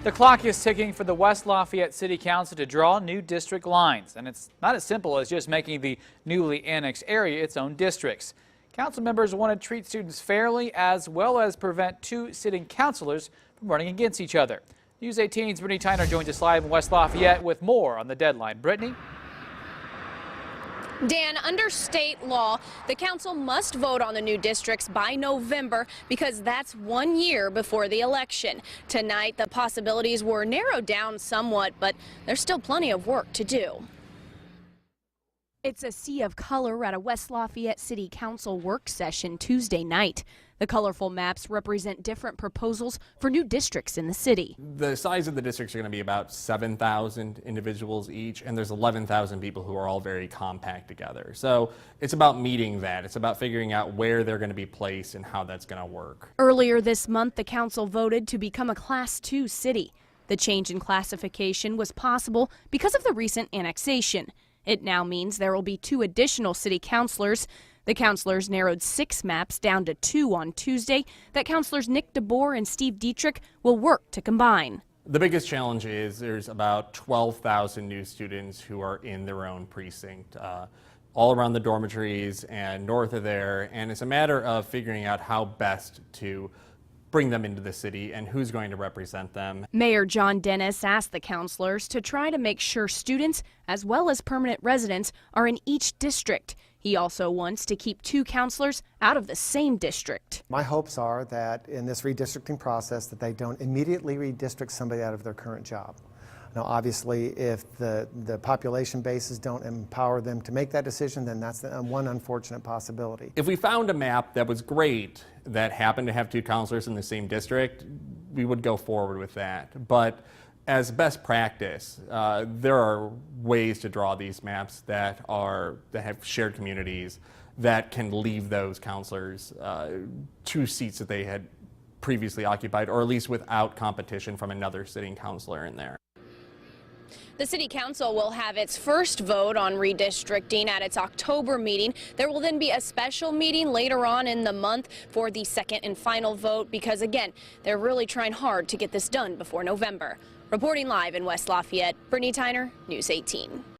The clock is ticking for the West Lafayette City Council to draw new district lines, and it's not as simple as just making the newly annexed area its own districts. Council members want to treat students fairly as well as prevent two sitting councilors from running against each other. News 18's Brittany Tyner joins us live in West Lafayette with more on the deadline. Brittany? Dan, under state law, the council must vote on the new districts by November because that's 1 year before the election. Tonight, the possibilities were narrowed down somewhat, but there's still plenty of work to do. It's a sea of color at a West Lafayette City Council work session Tuesday night. The colorful maps represent different proposals for new districts in the city. The size of the districts are going to be about 7,000 individuals each, and there's 11,000 people who are all very compact together. So it's about meeting that. It's about figuring out where they're going to be placed and how that's going to work. Earlier this month, the council voted to become a Class 2 city. The change in classification was possible because of the recent annexation. It now means there will be 2 additional city councilors. The councilors narrowed 6 maps down to 2 on Tuesday that councilors Nick DeBoer and Steve Dietrich will work to combine. The biggest challenge is there's about 12,000 new students who are in their own precinct, all around the dormitories and north of there, and it's a matter of figuring out how best to bring them into the city and who's going to represent them. Mayor John Dennis asked the councilors to try to make sure students as well as permanent residents are in each district. He also wants to keep 2 councilors out of the same district. My hopes are that in this redistricting process that they don't immediately redistrict somebody out of their current job. Now, obviously, if the population bases don't empower them to make that decision, then that's one unfortunate possibility. If we found a map that was great that happened to have 2 councilors in the same district, we would go forward with that. But as best practice, there are ways to draw these maps that have shared communities that can leave those councilors 2 seats that they had previously occupied, or at least without competition from another sitting councilor in there. The City Council will have its first vote on redistricting at its October meeting. There will then be a special meeting later on in the month for the second and final vote because, again, they're really trying hard to get this done before November. Reporting live in West Lafayette, Brittany Tyner, News 18.